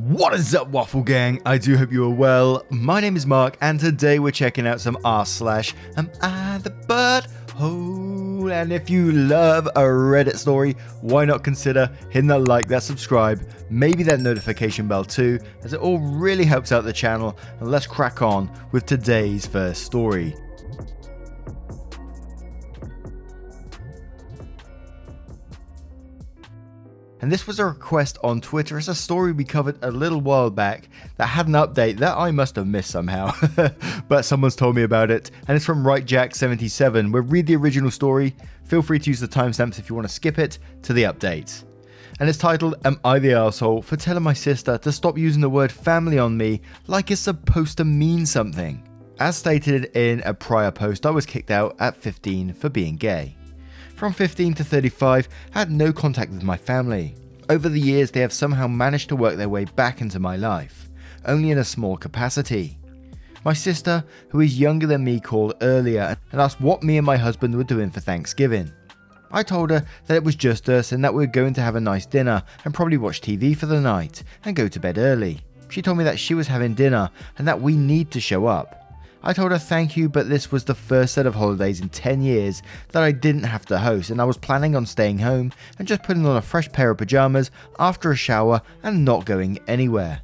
What is up, Waffle Gang? I do hope you are well. My name is Mark, and today we're checking out some r/AmITheButtHole. And if you love a Reddit story, why not consider hitting that like, that subscribe, maybe that notification bell too, as it all really helps out the channel. And let's crack on with today's first story. And this was a request on Twitter. It's a story we covered a little while back that had an update that I must have missed somehow. But someone's told me about it. And it's from RightJack77. We'll read the original story. Feel free to use the timestamps if you want to skip it to the update. And it's titled, Am I the Arsehole for telling my sister to stop using the word family on me like it's supposed to mean something? As stated in a prior post, I was kicked out at 15 for being gay. From 15 to 35, I had no contact with my family. Over the years, they have somehow managed to work their way back into my life, only in a small capacity. My sister, who is younger than me, called earlier and asked what me and my husband were doing for Thanksgiving. I told her that it was just us and that we were going to have a nice dinner and probably watch TV for the night and go to bed early. She told me that she was having dinner and that we need to show up. I told her thank you, but this was the first set of holidays in 10 years that I didn't have to host, and I was planning on staying home and just putting on a fresh pair of pajamas after a shower and not going anywhere.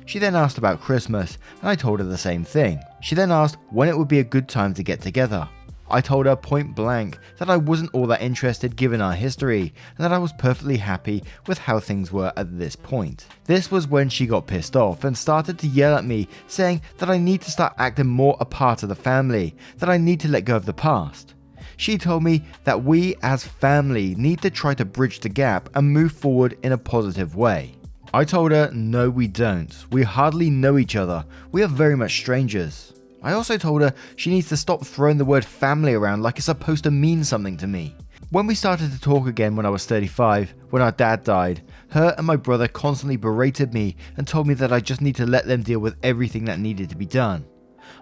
She then asked about Christmas, and I told her the same thing. She then asked when it would be a good time to get together. I told her point blank that I wasn't all that interested given our history, and that I was perfectly happy with how things were at this point. This was when she got pissed off and started to yell at me, saying that I need to start acting more a part of the family, that I need to let go of the past. She told me that we as family need to try to bridge the gap and move forward in a positive way. I told her no, we don't. We hardly know each other. We are very much strangers. I also told her she needs to stop throwing the word family around like it's supposed to mean something to me. When we started to talk again when I was 35, when our dad died, her and my brother constantly berated me and told me that I just need to let them deal with everything that needed to be done.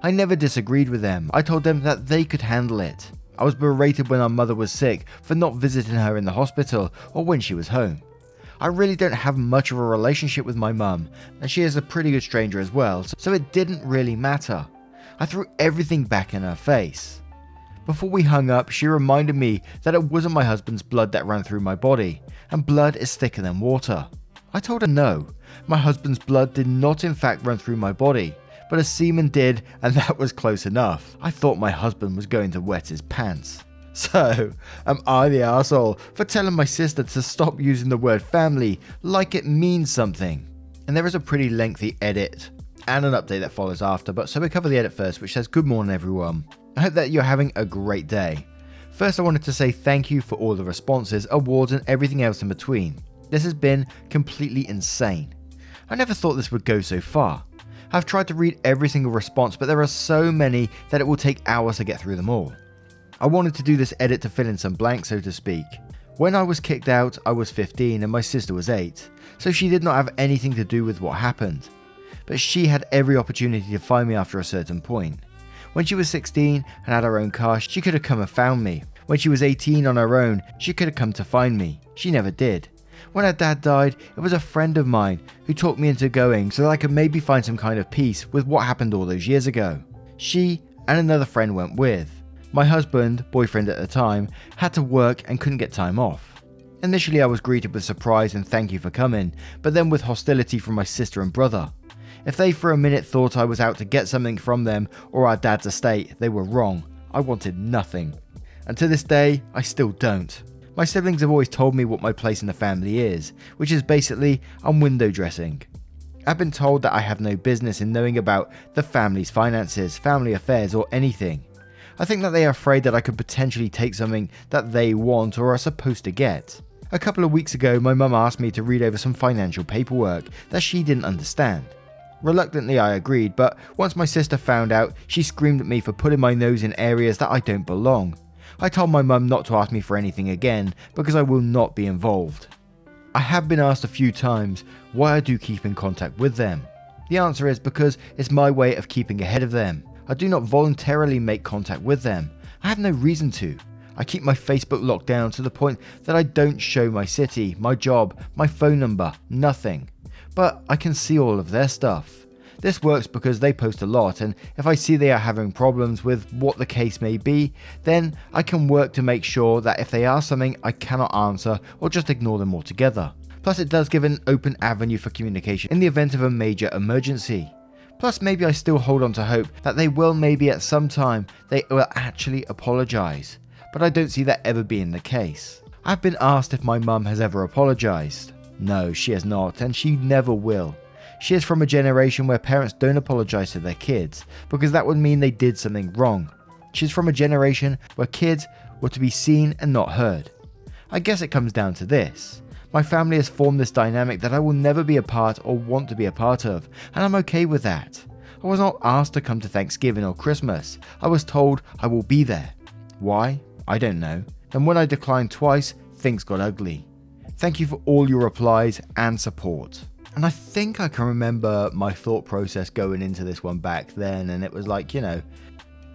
I never disagreed with them. I told them that they could handle it. I was berated when our mother was sick for not visiting her in the hospital or when she was home. I really don't have much of a relationship with my mum, and she is a pretty good stranger as well, so it didn't really matter. I threw everything back in her face. Before we hung up, she reminded me that it wasn't my husband's blood that ran through my body, and blood is thicker than water. I told her no, my husband's blood did not in fact run through my body, but his semen did, and that was close enough. I thought my husband was going to wet his pants. So, am I the arsehole for telling my sister to stop using the word family like it means something? And there is a pretty lengthy edit and an update that follows after, but so we cover the edit first, which says, Good morning everyone. I hope that you're having a great day. First I wanted to say thank you for all the responses, awards and everything else in between. This has been completely insane. I never thought this would go so far. I've tried to read every single response, but there are so many that it will take hours to get through them all. I wanted to do this edit to fill in some blanks, so to speak. When I was kicked out, I was 15 and my sister was 8, so she did not have anything to do with what happened. But she had every opportunity to find me after a certain point. When she was 16 and had her own car, she could have come and found me. When she was 18 on her own, she could have come to find me. She never did. When her dad died, it was a friend of mine who talked me into going so that I could maybe find some kind of peace with what happened all those years ago. She and another friend went with. My husband, boyfriend at the time, had to work and couldn't get time off. Initially I was greeted with surprise and thank you for coming, but then with hostility from my sister and brother. If they for a minute thought I was out to get something from them or our dad's estate, they were wrong. I wanted nothing. And to this day, I still don't. My siblings have always told me what my place in the family is, which is basically I'm window dressing. I've been told that I have no business in knowing about the family's finances, family affairs or anything. I think that they are afraid that I could potentially take something that they want or are supposed to get. A couple of weeks ago, my mum asked me to read over some financial paperwork that she didn't understand. Reluctantly I agreed, but once my sister found out, she screamed at me for putting my nose in areas that I don't belong. I told my mum not to ask me for anything again because I will not be involved. I have been asked a few times why I do keep in contact with them. The answer is because it's my way of keeping ahead of them. I do not voluntarily make contact with them. I have no reason to. I keep my Facebook locked down to the point that I don't show my city, my job, my phone number, nothing. but I can see all of their stuff. This works because they post a lot, and if I see they are having problems with what the case may be, then I can work to make sure that if they ask something I cannot answer or just ignore them altogether. Plus it does give an open avenue for communication in the event of a major emergency. Plus maybe I still hold on to hope that they will maybe at some time they will actually apologise, but I don't see that ever being the case. I've been asked if my mum has ever apologised. No, she has not, and she never will. She is from a generation where parents don't apologise to their kids, because that would mean they did something wrong. She's from a generation where kids were to be seen and not heard. I guess it comes down to this. My family has formed this dynamic that I will never be a part or want to be a part of, and I'm okay with that. I was not asked to come to Thanksgiving or Christmas. I was told I will be there. Why? I don't know. And when I declined twice, things got ugly. Thank you for all your replies and support. And I think I can remember my thought process going into this one back then, and it was like,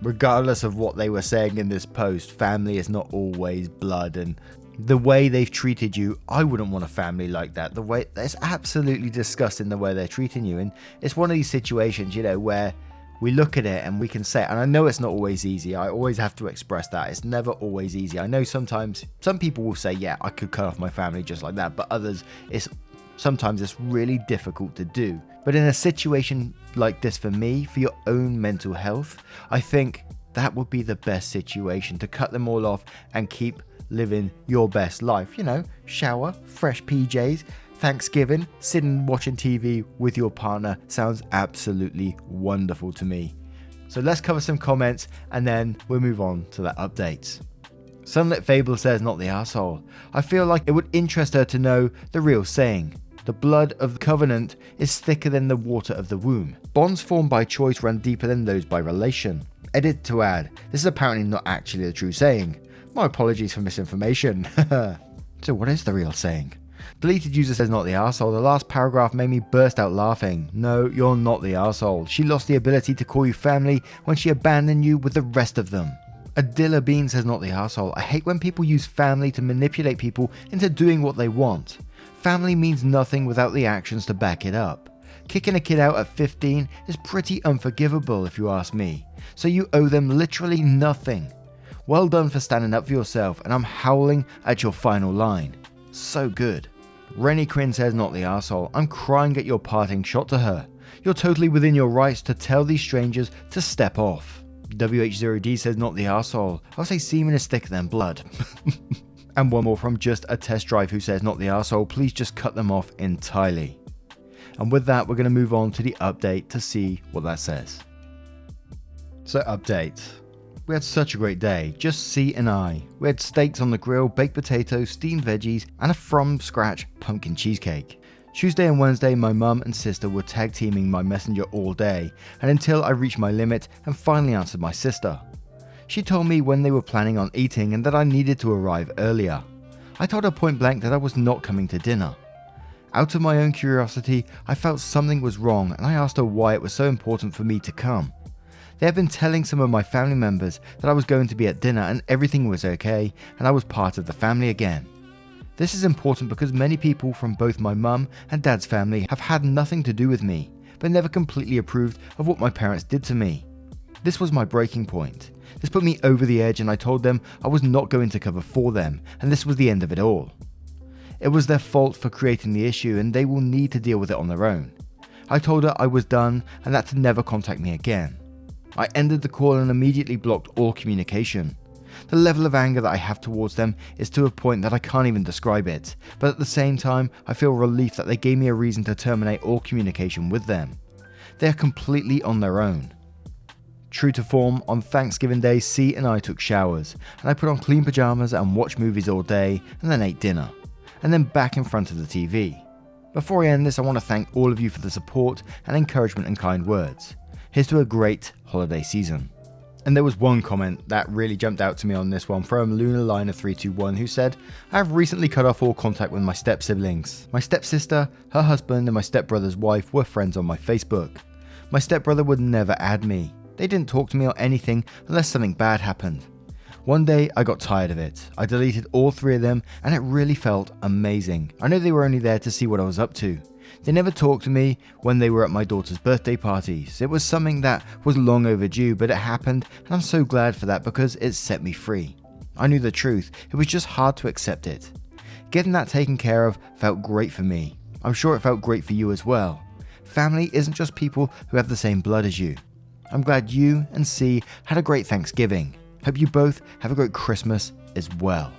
regardless of what they were saying in this post, family is not always blood, and the way they've treated you, I wouldn't want a family like that. The way it's absolutely disgusting the way they're treating you, and it's one of these situations, where we look at it and we can say, and I know it's not always easy. I always have to express that. It's never always easy. I know sometimes some people will say, yeah, I could cut off my family just like that, but others, sometimes it's really difficult to do. But in a situation like this for me, for your own mental health, I think that would be the best situation, to cut them all off and keep living your best life. Shower, fresh PJs, Thanksgiving, sitting watching TV with your partner sounds absolutely wonderful to me. So let's cover some comments and then we'll move on to that update. Sunlit Fable says, not the arsehole. I feel like it would interest her to know the real saying. The blood of the covenant is thicker than the water of the womb. Bonds formed by choice run deeper than those by relation. Edit to add, this is apparently not actually the true saying. My apologies for misinformation. So what is the real saying? Deleted user says, not the arsehole. The last paragraph made me burst out laughing. No, you're not the arsehole. She lost the ability to call you family when she abandoned you with the rest of them. Adilla Bean says, not the arsehole. I hate when people use family to manipulate people into doing what they want. Family means nothing without the actions to back it up. Kicking a kid out at 15 is pretty unforgivable if you ask me. So you owe them literally nothing. Well done for standing up for yourself, and I'm howling at your final line. So good. Rennie Crin says, not the arsehole. I'm crying at your parting shot to her. You're totally within your rights to tell these strangers to step off. WH0D says, not the arsehole. I'll say semen is thicker than blood. And one more from Just a Test Drive who says, not the arsehole. Please just cut them off entirely. And with that, we're going to move on to the update to see what that says. So update. We had such a great day, just C and I. We had steaks on the grill, baked potatoes, steamed veggies, and a from scratch pumpkin cheesecake. Tuesday and Wednesday, my mum and sister were tag teaming my messenger all day, and until I reached my limit and finally answered my sister. She told me when they were planning on eating and that I needed to arrive earlier. I told her point blank that I was not coming to dinner. Out of my own curiosity, I felt something was wrong, and I asked her why it was so important for me to come. They had been telling some of my family members that I was going to be at dinner and everything was okay and I was part of the family again. This is important because many people from both my mum and dad's family have had nothing to do with me, but never completely approved of what my parents did to me. This was my breaking point. This put me over the edge and I told them I was not going to cover for them, and this was the end of it all. It was their fault for creating the issue and they will need to deal with it on their own. I told her I was done and that to never contact me again. I ended the call and immediately blocked all communication. The level of anger that I have towards them is to a point that I can't even describe it, but at the same time I feel relief that they gave me a reason to terminate all communication with them. They are completely on their own. True to form, on Thanksgiving Day, C and I took showers, and I put on clean pajamas and watched movies all day, and then ate dinner, and then back in front of the TV. Before I end this, I want to thank all of you for the support and encouragement and kind words. Here's to a great holiday season. And there was one comment that really jumped out to me on this one from LunarLiner321 who said, I have recently cut off all contact with my step-siblings. My stepsister, her husband and my stepbrother's wife were friends on my Facebook. My stepbrother would never add me. They didn't talk to me or anything unless something bad happened. One day I got tired of it. I deleted all three of them and it really felt amazing. I know they were only there to see what I was up to. They never talked to me when they were at my daughter's birthday parties. It was something that was long overdue, but it happened, and I'm so glad for that because it set me free. I knew the truth, it was just hard to accept it. Getting that taken care of felt great for me. I'm sure it felt great for you as well. Family isn't just people who have the same blood as you. I'm glad you and C had a great Thanksgiving. Hope you both have a great Christmas as well.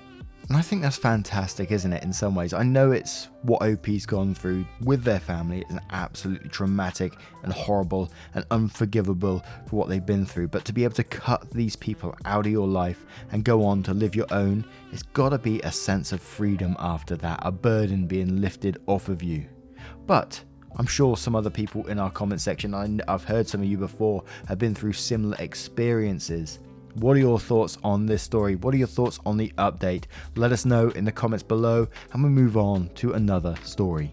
And I think that's fantastic, isn't it, in some ways? I know it's what OP's gone through with their family. It's absolutely traumatic and horrible and unforgivable for what they've been through. But to be able to cut these people out of your life and go on to live your own, it's got to be a sense of freedom after that, a burden being lifted off of you. But I'm sure some other people in our comment section, I've heard some of you before, have been through similar experiences. What are your thoughts on this story? What are your thoughts on the update? Let us know in the comments below, and we'll move on to another story.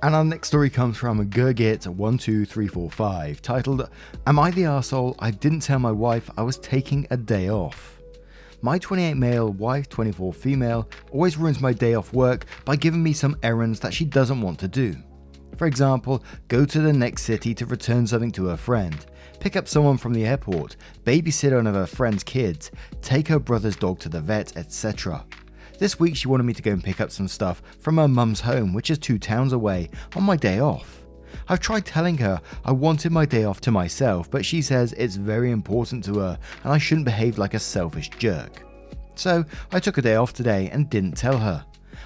And our next story comes from Gurgit12345, titled, "Am I the arsehole? I didn't tell my wife I was taking a day off. My 28 male wife, 24 female, always ruins my day off work by giving me some errands that she doesn't want to do. For example, go to the next city to return something to her friend, pick up someone from the airport, babysit one of her friend's kids, take her brother's dog to the vet, etc. This week she wanted me to go and pick up some stuff from her mum's home, which is 2 towns away, on my day off. I've tried telling her I wanted my day off to myself, but she says it's very important to her and I shouldn't behave like a selfish jerk. So I took a day off today and didn't tell her.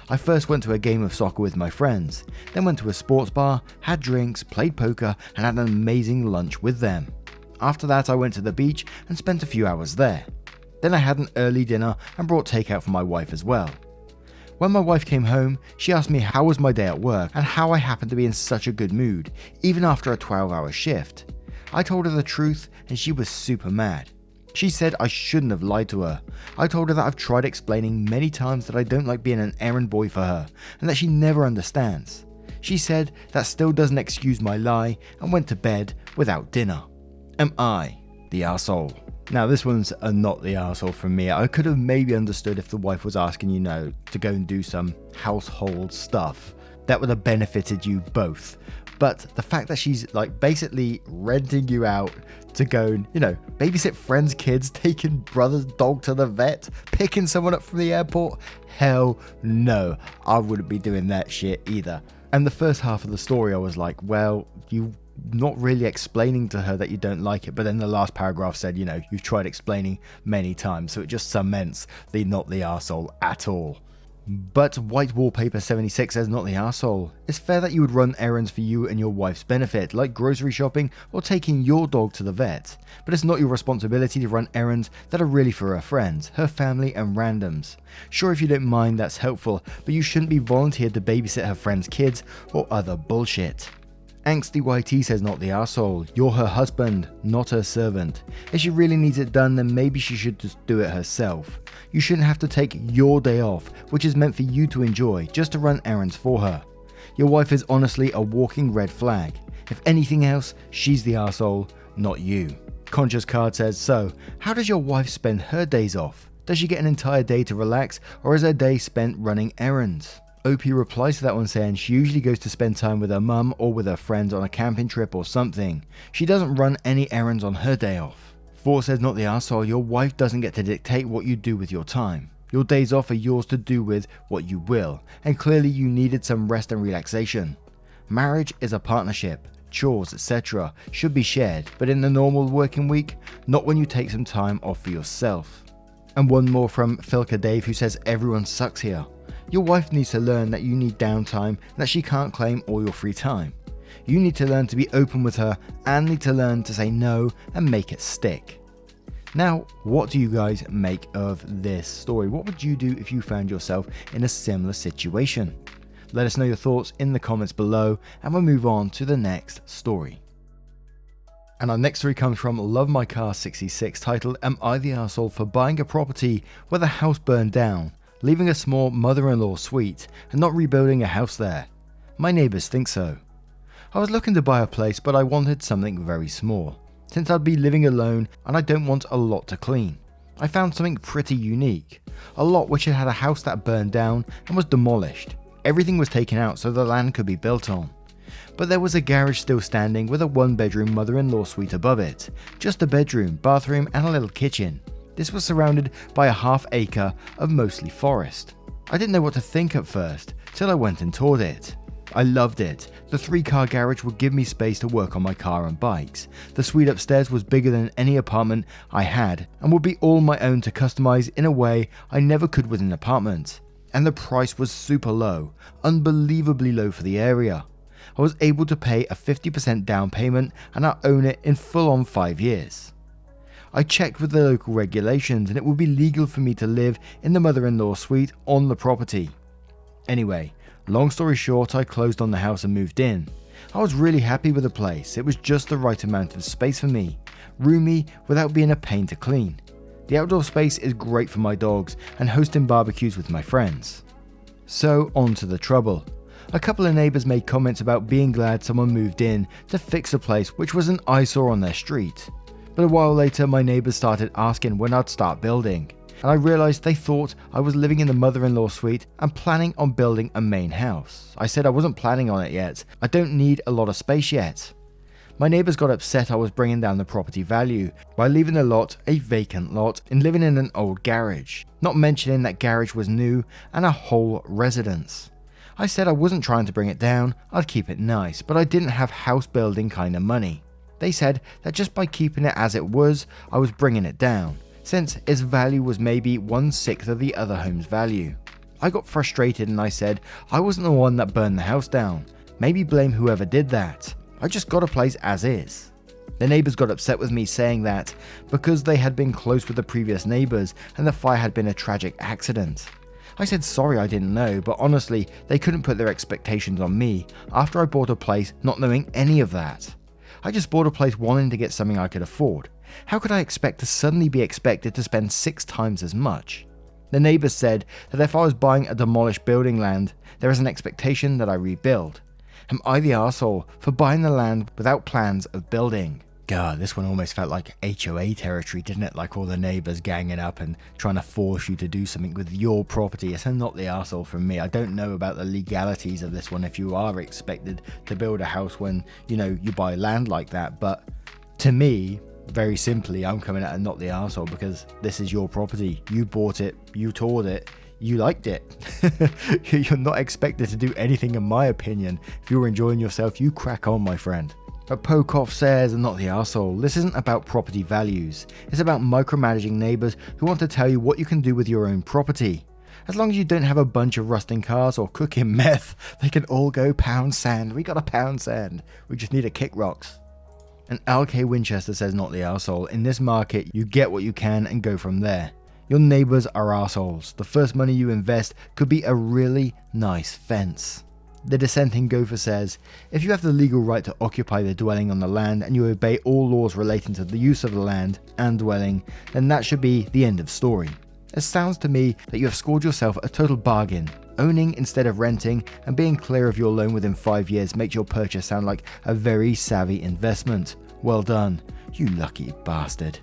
I first went to a game of soccer with my friends, then went to a sports bar, had drinks, played poker, and had an amazing lunch with them. After that I went to the beach and spent a few hours there. Then I had an early dinner and brought takeout for my wife as well. When my wife came home, she asked me how was my day at work and how I happened to be in such a good mood, even after a 12-hour shift. I told her the truth and she was super mad. She said I shouldn't have lied to her. I told her that I've tried explaining many times that I don't like being an errand boy for her and that she never understands. She said that still doesn't excuse my lie and went to bed without dinner. Am I the arsehole? Now this one's not the arsehole from me. I could have maybe understood if the wife was asking, to go and do some household stuff. That would have benefited you both. But the fact that she's basically renting you out to go and, babysit friends' kids, taking brother's dog to the vet, picking someone up from the airport, hell no, I wouldn't be doing that shit either. And the first half of the story I was like, well, you not really explaining to her that you don't like it, but then the last paragraph said, you've tried explaining many times, so it just cements the not the arsehole at all. But White Wallpaper 76 says not the arsehole. It's fair that you would run errands for you and your wife's benefit, like grocery shopping or taking your dog to the vet. But it's not your responsibility to run errands that are really for her friends, her family and randoms. Sure, if you don't mind, that's helpful, but you shouldn't be volunteered to babysit her friends' kids or other bullshit. Angsty YT says not the arsehole. You're her husband, not her servant. If she really needs it done, then maybe she should just do it herself. You shouldn't have to take your day off, which is meant for you to enjoy, just to run errands for her. Your wife is honestly a walking red flag. If anything else, she's the arsehole, not you. Conscious Card says, so, how does your wife spend her days off? Does she get an entire day to relax, or is her day spent running errands? OP replies to that one saying she usually goes to spend time with her mum or with her friends on a camping trip or something. She doesn't run any errands on her day off. 4 says not the arsehole. Your wife doesn't get to dictate what you do with your time. Your days off are yours to do with what you will, and clearly you needed some rest and relaxation. Marriage is a partnership. Chores, etc. should be shared, but in the normal working week, not when you take some time off for yourself. And one more from Filka Dave who says everyone sucks here. Your wife needs to learn that you need downtime and that she can't claim all your free time. You need to learn to be open with her and need to learn to say no and make it stick. Now, what do you guys make of this story? What would you do if you found yourself in a similar situation? Let us know your thoughts in the comments below and we'll move on to the next story. And our next story comes from Love My Car 66, titled, Am I the arsehole for buying a property where the house burned down, leaving a small mother-in-law suite and not rebuilding a house there? My neighbours think so. I was looking to buy a place, but I wanted something very small, since I'd be living alone and I don't want a lot to clean. I found something pretty unique, a lot which had a house that burned down and was demolished. Everything was taken out so the land could be built on. But there was a garage still standing with a 1-bedroom mother-in-law suite above it. Just a bedroom, bathroom and a little kitchen. This was surrounded by a half acre of mostly forest. I didn't know what to think at first, till I went and toured it. I loved it. The 3-car garage would give me space to work on my car and bikes. The suite upstairs was bigger than any apartment I had and would be all my own to customize in a way I never could with an apartment. And the price was super low, unbelievably low for the area. I was able to pay a 50% down payment and I own it in full on 5 years. I checked with the local regulations and it would be legal for me to live in the mother-in-law suite on the property. Anyway, long story short, I closed on the house and moved in. I was really happy with the place. It was just the right amount of space for me, roomy without being a pain to clean. The outdoor space is great for my dogs and hosting barbecues with my friends. So on to the trouble. A couple of neighbours made comments about being glad someone moved in to fix the place, which was an eyesore on their street. But a while later my neighbours started asking when I'd start building, and I realised they thought I was living in the mother-in-law suite and planning on building a main house. I said I wasn't planning on it yet, I don't need a lot of space yet. My neighbours got upset I was bringing down the property value by leaving the lot a vacant lot and living in an old garage, not mentioning that garage was new and a whole residence. I said I wasn't trying to bring it down, I'd keep it nice, but I didn't have house building kind of money. They said that just by keeping it as it was, I was bringing it down, since its value was maybe 1/6 of the other home's value. I got frustrated and I said I wasn't the one that burned the house down, maybe blame whoever did that. I just got a place as is. The neighbours got upset with me saying that because they had been close with the previous neighbours and the fire had been a tragic accident. I said sorry I didn't know, but honestly they couldn't put their expectations on me after I bought a place not knowing any of that. I just bought a place wanting to get something I could afford. How could I expect to suddenly be expected to spend 6 times as much? The neighbours said that if I was buying a demolished building land, there is an expectation that I rebuild. Am I the arsehole for buying the land without plans of building? God, this one almost felt like HOA territory, didn't it? Like all the neighbours ganging up and trying to force you to do something with your property. It's not the arsehole from me. I don't know about the legalities of this one if you are expected to build a house when, you buy land like that. But to me, very simply, I'm coming at not the arsehole because this is your property. You bought it, you toured it, you liked it. You're not expected to do anything in my opinion. If you're enjoying yourself, you crack on, my friend. But Pocoff says, not the arsehole, this isn't about property values. It's about micromanaging neighbours who want to tell you what you can do with your own property. As long as you don't have a bunch of rusting cars or cooking meth, they can all go pound sand. We got a pound sand. We just need to kick rocks. And LK Winchester says, not the arsehole. In this market, you get what you can and go from there. Your neighbours are arseholes. The first money you invest could be a really nice fence. The dissenting gopher says, if you have the legal right to occupy the dwelling on the land and you obey all laws relating to the use of the land and dwelling, then that should be the end of story. It sounds to me that you have scored yourself a total bargain. Owning instead of renting and being clear of your loan within 5 years makes your purchase sound like a very savvy investment. Well done, you lucky bastard.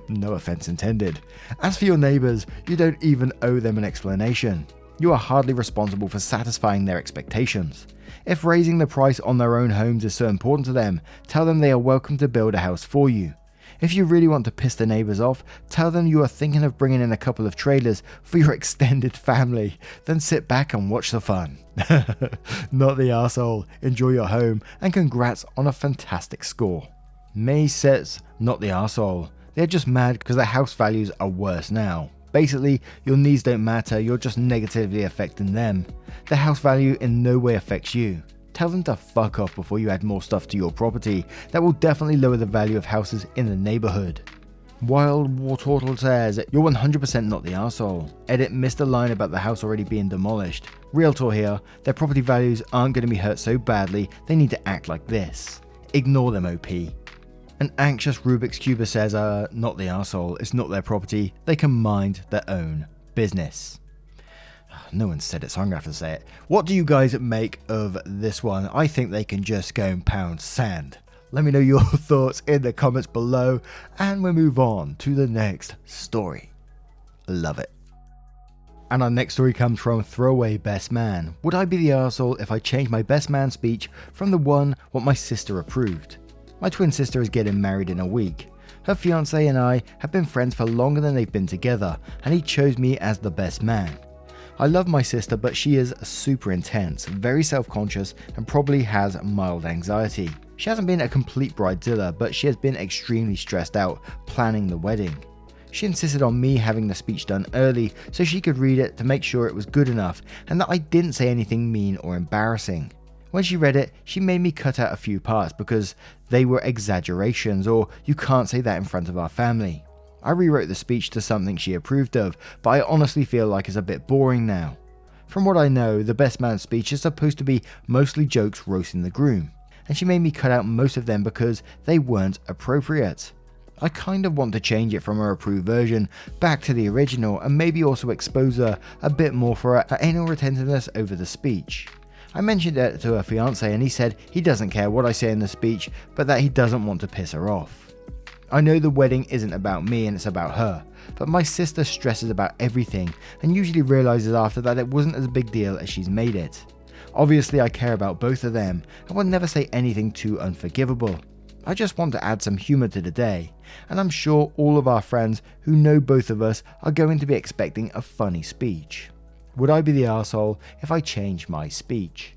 No offense intended. As for your neighbours, you don't even owe them an explanation. You are hardly responsible for satisfying their expectations. If raising the price on their own homes is so important to them, tell them they are welcome to build a house for you. If you really want to piss the neighbours off, tell them you are thinking of bringing in a couple of trailers for your extended family. Then sit back and watch the fun. Not the arsehole. Enjoy your home and congrats on a fantastic score. May says, not the arsehole. They're just mad because their house values are worse now. Basically, your needs don't matter, you're just negatively affecting them. The house value in no way affects you. Tell them to fuck off before you add more stuff to your property. That will definitely lower the value of houses in the neighbourhood. Wild War Turtle says, you're 100% not the arsehole. Edit missed a line about the house already being demolished. Realtor here, their property values aren't going to be hurt so badly, they need to act like this. Ignore them, OP. An anxious Rubik's Cuber says, not the arsehole, it's not their property, they can mind their own business. No one said it, so I'm going to have to say it. What do you guys make of this one? I think they can just go and pound sand. Let me know your thoughts in the comments below, and we'll move on to the next story. Love it. And our next story comes from Throwaway Best Man. Would I be the arsehole if I changed my best man speech from the one what my sister approved? My twin sister is getting married in a week. Her fiance and I have been friends for longer than they've been together, and he chose me as the best man. I love my sister, but she is super intense, very self-conscious, and probably has mild anxiety. She hasn't been a complete bridezilla, but she has been extremely stressed out planning the wedding. She insisted on me having the speech done early so she could read it to make sure it was good enough and that I didn't say anything mean or embarrassing. When she read it, she made me cut out a few parts because they were exaggerations, or you can't say that in front of our family. I rewrote the speech to something she approved of, but I honestly feel like it's a bit boring now. From what I know, the best man speech is supposed to be mostly jokes roasting the groom, and she made me cut out most of them because they weren't appropriate. I kind of want to change it from her approved version back to the original, and maybe also expose her a bit more for her anal retentiveness over the speech. I mentioned it to her fiance and he said he doesn't care what I say in the speech, but that he doesn't want to piss her off. I know the wedding isn't about me and it's about her, but my sister stresses about everything and usually realizes after that it wasn't as big deal as she's made it. Obviously I care about both of them and will never say anything too unforgivable. I just want to add some humour to the day, and I'm sure all of our friends who know both of us are going to be expecting a funny speech. Would I be the arsehole if I changed my speech?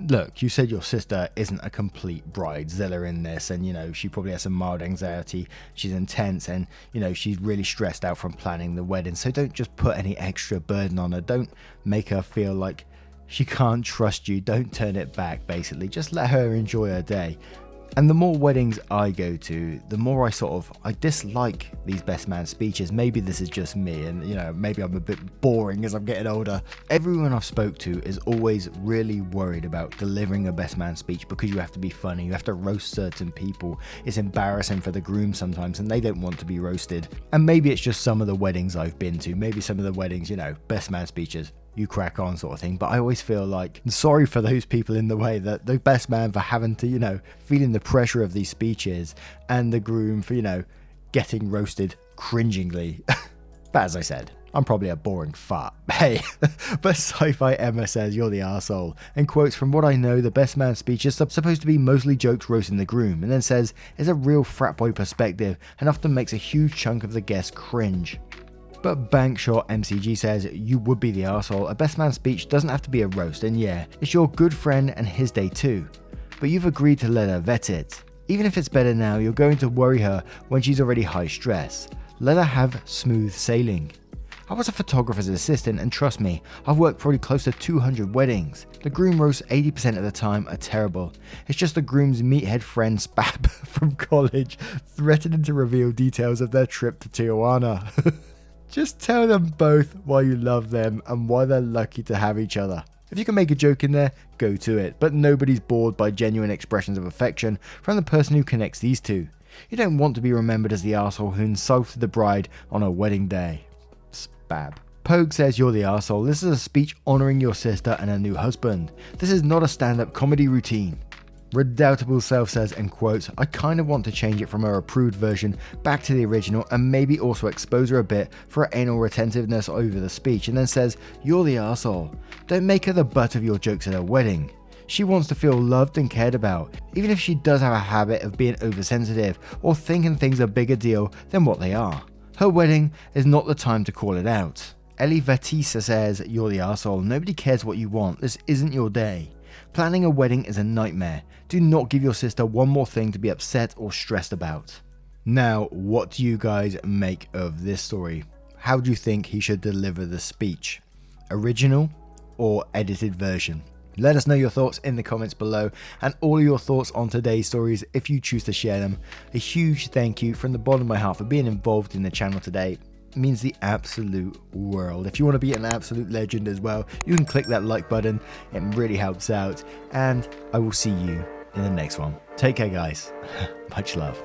Look, you said your sister isn't a complete bridezilla in this, and she probably has some mild anxiety, she's intense, and she's really stressed out from planning the wedding, so don't just put any extra burden on her. Don't make her feel like she can't trust you. Don't turn it back, basically. Just let her enjoy her day. And the more weddings I go to, the more I dislike these best man speeches. Maybe this is just me, and maybe I'm a bit boring as I'm getting older. Everyone I've spoke to is always really worried about delivering a best man speech because you have to be funny, you have to roast certain people. It's embarrassing for the groom sometimes, and they don't want to be roasted. And maybe it's just some of the weddings I've been to. Maybe some of the weddings, best man speeches, you crack on sort of thing, but I always feel like I'm sorry for those people in the way, that the best man for having to, feeling the pressure of these speeches, and the groom for, getting roasted cringingly. But as I said, I'm probably a boring fart. Hey, but Sci-Fi Emma says you're the arsehole, and quotes, from what I know, the best man speech is supposed to be mostly jokes roasting the groom, and then says it's a real frat boy perspective and often makes a huge chunk of the guests cringe. But Bankshot MCG says you would be the arsehole. A best man speech doesn't have to be a roast, and yeah, it's your good friend and his day too. But you've agreed to let her vet it. Even if it's better now, you're going to worry her when she's already high stress. Let her have smooth sailing. I was a photographer's assistant, and trust me, I've worked probably close to 200 weddings. The groom roasts 80% of the time are terrible. It's just the groom's meathead friend Spab from college threatening to reveal details of their trip to Tijuana. Just tell them both why you love them and why they're lucky to have each other. If you can make a joke in there, go to it, but nobody's bored by genuine expressions of affection from the person who connects these two. You don't want to be remembered as the arsehole who insulted the bride on her wedding day. Spab. Pogue says you're the arsehole. This is a speech honouring your sister and her new husband. This is not a stand-up comedy routine. Redoubtable Self says, and quotes, I kind of want to change it from her approved version back to the original and maybe also expose her a bit for her anal retentiveness over the speech, and then says, you're the arsehole. Don't make her the butt of your jokes at her wedding. She wants to feel loved and cared about, even if she does have a habit of being oversensitive or thinking things are a bigger deal than what they are. Her wedding is not the time to call it out. Ellie Vatisa says, you're the arsehole. Nobody cares what you want. This isn't your day. Planning a wedding is a nightmare. Do not give your sister one more thing to be upset or stressed about. Now, what do you guys make of this story? How do you think he should deliver the speech? Original or edited version? Let us know your thoughts in the comments below, and all your thoughts on today's stories if you choose to share them. A huge thank you from the bottom of my heart for being involved in the channel today. Means the absolute world. If you want to be an absolute legend as well, you can click that like button. It really helps out, and I will see you in the next one. Take care, guys. Much love.